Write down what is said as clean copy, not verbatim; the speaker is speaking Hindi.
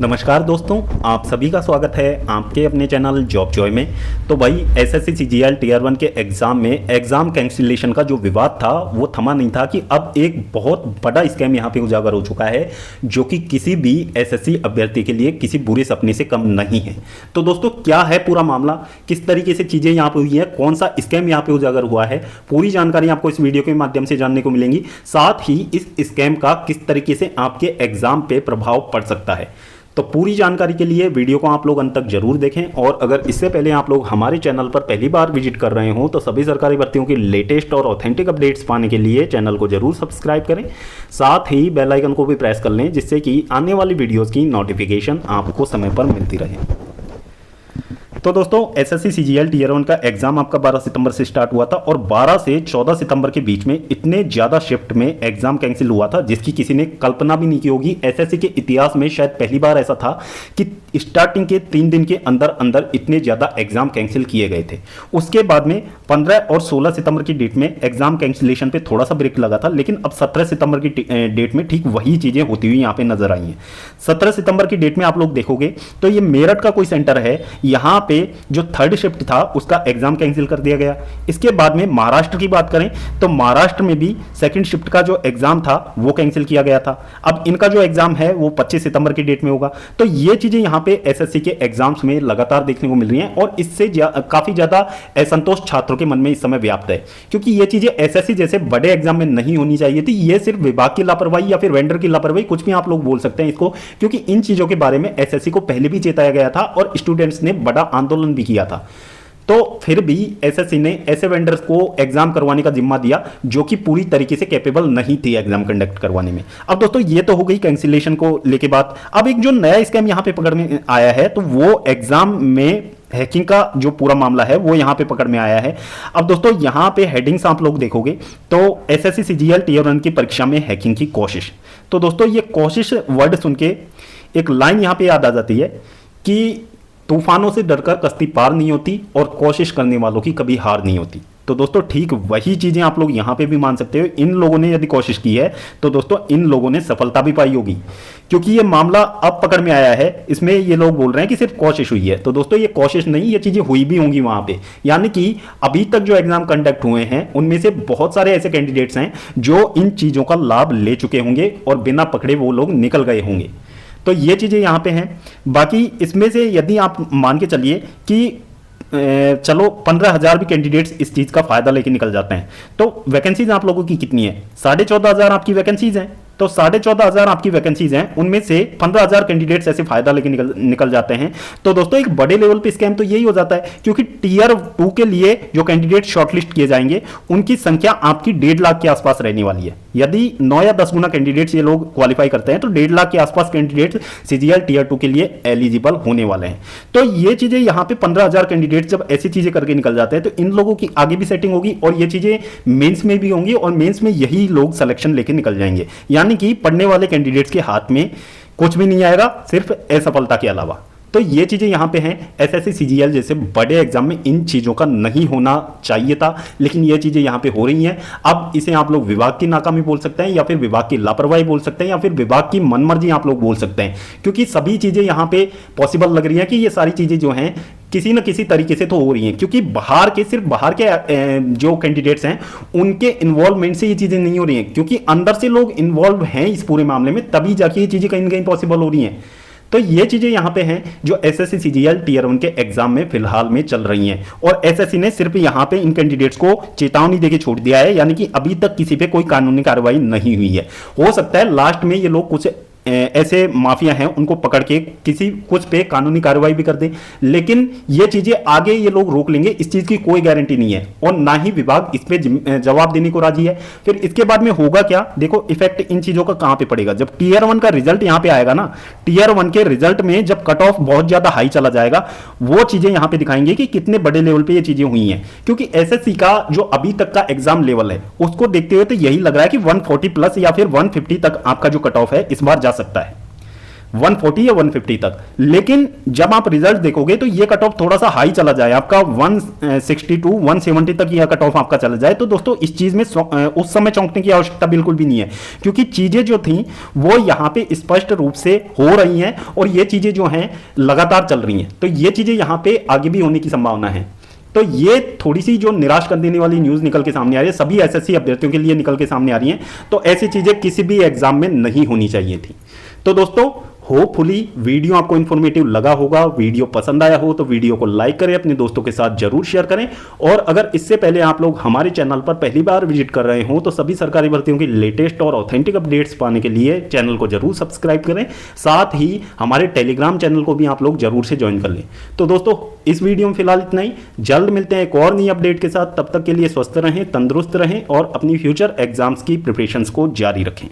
नमस्कार दोस्तों, आप सभी का स्वागत है आपके अपने चैनल जॉब जॉय में। तो भाई एसएससी सीजीएल टीयर 1 के एग्ज़ाम में एग्ज़ाम कैंसिलेशन का जो विवाद था वो थमा नहीं था कि अब एक बहुत बड़ा स्कैम यहाँ पे उजागर हो चुका है, जो कि किसी भी एसएससी अभ्यर्थी के लिए किसी बुरे सपने से कम नहीं है। तो दोस्तों क्या है पूरा मामला, किस तरीके से चीज़ें यहाँ पे हुई हैं, कौन सा स्कैम यहाँ पे उजागर हुआ है, पूरी जानकारी आपको इस वीडियो के माध्यम से जानने को मिलेंगी। साथ ही इस स्कैम का किस तरीके से आपके एग्जाम पे प्रभाव पड़ सकता है। तो पूरी जानकारी के लिए वीडियो को आप लोग अंत तक जरूर देखें। और अगर इससे पहले आप लोग हमारे चैनल पर पहली बार विजिट कर रहे हो तो सभी सरकारी भर्तियों की लेटेस्ट और ऑथेंटिक अपडेट्स पाने के लिए चैनल को जरूर सब्सक्राइब करें। साथ ही बेल आइकन को भी प्रेस कर लें, जिससे कि आने वाली वीडियोस की नोटिफिकेशन आपको समय पर मिलती रहे। तो दोस्तों एसएससी सीजीएल टीयर 1 का एग्जाम आपका 12 सितंबर से स्टार्ट हुआ था और 12 से 14 सितंबर के बीच में इतने ज़्यादा शिफ्ट में एग्जाम कैंसिल हुआ था जिसकी किसी ने कल्पना भी नहीं की होगी। एसएससी के इतिहास में शायद पहली बार ऐसा था कि स्टार्टिंग के 3 दिन के अंदर अंदर इतने ज़्यादा एग्जाम कैंसिल किए गए थे। उसके बाद में 15 और 16 सितंबर की डेट में एग्जाम कैंसिलेशन पे थोड़ा सा ब्रेक लगा था, लेकिन अब 17 सितंबर की डेट में ठीक वही चीज़ें होती हुई यहाँ पे नजर आई हैं। 17 सितंबर की डेट में आप लोग देखोगे तो ये मेरठ का कोई सेंटर है, यहाँ पे जो थर्ड शिफ्ट था उसका एग्जाम कैंसिल कर दिया गया। इसके बाद में महाराष्ट्र की बात करें तो महाराष्ट्र में भी सेकंड शिफ्ट का जो एग्जाम था वो कैंसिल किया गया था। अब इनका जो एग्जाम है वो 25 सितंबर की डेट में होगा। तो ये चीजें यहाँ पे एसएससी के एग्जाम्स में लगातार देखने को मिल रही हैं और इससे काफी ज्यादा असंतोष छात्रों के मन में इस समय व्याप्त है, क्योंकि ये चीजें एसएससी जैसे बड़े एग्जाम में नहीं होनी चाहिए थी। ये सिर्फ विभाग की लापरवाही या फिर वेंडर की लापरवाही, कुछ भी आप लोग बोल सकते हैं इसको, क्योंकि इन चीजों के बारे में एसएससी को पहले भी चेताया गया था और स्टूडेंट्स ने बड़ा आंदोलन भी किया था। तो फिर भी एसएससी ने ऐसे वेंडर्स को एग्जाम करवाने का जिम्मा दिया जो कि पूरी तरीके से कैपेबल नहीं थे एग्जाम कंडक्ट करवाने में। अब दोस्तों ये तो हो गई कैंसिलेशन को लेके बात। अब एक जो नया स्कैम यहां पे पकड़ में आया है तो वो एग्जाम में हैकिंग का जो पूरा मामला है वो यहां पे पकड़ में आया है। अब दोस्तों यहां पे हेडिंग्स आप लोग देखोगे तो एसएससी सीजीएल टीयर 1 की परीक्षा में हैकिंग की कोशिश। तो दोस्तों ये कोशिश वर्ड सुन के एक लाइन यहां पे याद आ जाती है कि तूफानों से डरकर कश्ती पार नहीं होती और कोशिश करने वालों की कभी हार नहीं होती। तो दोस्तों ठीक वही चीजें आप लोग यहां पे भी मान सकते हो। इन लोगों ने यदि कोशिश की है तो दोस्तों इन लोगों ने सफलता भी पाई होगी, क्योंकि ये मामला अब पकड़ में आया है। इसमें ये लोग बोल रहे हैं कि सिर्फ कोशिश हुई है, तो दोस्तों ये कोशिश नहीं, ये चीजें हुई भी होंगी वहां पे। यानी कि अभी तक जो एग्जाम कंडक्ट हुए हैं उनमें से बहुत सारे ऐसे कैंडिडेट्स हैं जो इन चीजों का लाभ ले चुके होंगे और बिना पकड़े वो लोग निकल गए होंगे। तो ये चीज़ें यहाँ पे हैं। बाकी इसमें से यदि आप मान के चलिए कि चलो 15,000 भी कैंडिडेट्स इस चीज़ का फायदा लेके निकल जाते हैं, तो वैकेंसीज आप लोगों की कितनी है? 14,500 आपकी वैकेंसीज हैं। तो 14,500 आपकी वैकेंसीज हैं, उनमें से 15,000 कैंडिडेट्स ऐसे फायदा लेके निकल जाते हैं। तो दोस्तों एक बड़े लेवल पे स्कैम तो यही हो जाता है, क्योंकि टीयर 2 के लिए जो कैंडिडेट शॉर्टलिस्ट किए जाएंगे उनकी संख्या आपकी 1.5 लाख के आसपास रहने वाली है। यदि 9 या 10 गुना कैंडिडेट्स ये लोग क्वालिफाई करते हैं तो 1.5 लाख के आसपास कैंडिडेट्स सीजीएल टीयर 2 के लिए एलिजिबल होने वाले हैं। तो ये चीजें यहाँ पे 15,000 कैंडिडेट्स जब ऐसी चीजें करके निकल जाते हैं तो इन लोगों की आगे भी सेटिंग होगी और ये चीजें मेंस में भी होंगी और मेंस में यही लोग सिलेक्शन लेके निकल जाएंगे। यानी कि पढ़ने वाले कैंडिडेट्स के हाथ में कुछ भी नहीं आएगा सिर्फ असफलता के अलावा। तो ये चीजें यहां पे हैं। एसएससी सीजीएल जैसे बड़े एग्जाम में इन चीजों का नहीं होना चाहिए था, लेकिन ये चीजें यहां पे हो रही हैं। अब इसे आप लोग विभाग की नाकामी बोल सकते हैं या फिर विभाग की लापरवाही बोल सकते हैं या फिर विभाग की मनमर्जी आप लोग बोल सकते हैं, क्योंकि सभी चीजें यहां पे पॉसिबल लग रही है कि ये सारी चीजें जो हैं किसी न किसी तरीके से तो हो रही हैं, क्योंकि सिर्फ बाहर के जो कैंडिडेट्स हैं उनके इन्वॉल्वमेंट से ये चीजें नहीं हो रही हैं, क्योंकि अंदर से लोग इन्वॉल्व हैं इस पूरे मामले में, तभी जाके ये चीजें कहीं ना कहीं पॉसिबल हो रही हैं। तो ये चीजें यहां पे हैं जो एसएससी सीजीएल टीयर 1 के एग्जाम में फिलहाल में चल रही हैं और एसएससी ने सिर्फ यहां पे इन कैंडिडेट्स को चेतावनी देके छोड़ दिया है। यानी कि अभी तक किसी पे कोई कानूनी कार्रवाई नहीं हुई है। हो सकता है लास्ट में ये लोग कुछ ऐसे माफिया हैं उनको पकड़ के कुछ पे कानूनी कार्रवाई भी कर दें, लेकिन ये चीजें आगे ये लोग रोक लेंगे, इस चीज की कोई गारंटी नहीं है और ना ही विभाग इस पे जवाब देने को राजी है। फिर इसके बाद में होगा क्या, देखो इफेक्ट इन चीजों का कहां पे पड़ेगा। जब टीयर 1 का रिजल्ट यहां पे आएगा ना, टीयर 1 के रिजल्ट में जब कट ऑफ बहुत ज्यादा हाई चला जाएगा, वो चीजें यहां पे दिखाएंगे कि कितने बड़े लेवल पे ये चीजें हुई हैं। क्योंकि एसएससी का जो अभी तक का एग्जाम लेवल है उसको देखते हुए तो यही लग रहा है कि 140 प्लस या फिर 150 तक आपका जो कट ऑफ है इस बार जा सकता है। 140 या 150 तक। लेकिन जब आप रिजल्ट देखोगे तो ये कट ऑफ थोड़ा सा हाई चला जाए, आपका 162 170 तक यह कट ऑफ आपका चला जाए। तो दोस्तों इस चीज में उस समय चौंकने की आवश्यकता बिल्कुल भी नहीं है, क्योंकि चीजें जो थी वो यहां पे स्पष्ट रूप से हो रही हैं और ये चीजें जो हैं लगातार चल रही हैं। तो ये चीजें यहां पे आगे भी होने की संभावना है। तो ये थोड़ी सी जो निराश कर देने वाली न्यूज निकल के सामने आ रही है, सभी एसएससी अभ्यर्थियों के लिए निकल के सामने आ रही हैं। तो ऐसी चीजें किसी भी एग्जाम में नहीं होनी चाहिए थी। तो दोस्तों होपफुली वीडियो आपको इंफॉर्मेटिव लगा होगा। वीडियो पसंद आया हो तो वीडियो को लाइक करें, अपने दोस्तों के साथ जरूर शेयर करें। और अगर इससे पहले आप लोग हमारे चैनल पर पहली बार विजिट कर रहे हो तो सभी सरकारी भर्तियों की लेटेस्ट और ऑथेंटिक अपडेट्स पाने के लिए चैनल को जरूर सब्सक्राइब करें। साथ ही हमारे टेलीग्राम चैनल को भी आप लोग जरूर से ज्वाइन कर लें। तो दोस्तों इस वीडियो में फिलहाल इतना ही, जल्द मिलते हैं एक और नई अपडेट के साथ। तब तक के लिए स्वस्थ रहें, तंदुरुस्त रहें और अपनी फ्यूचर एग्जाम्स की प्रिपरेशंस को जारी रखें।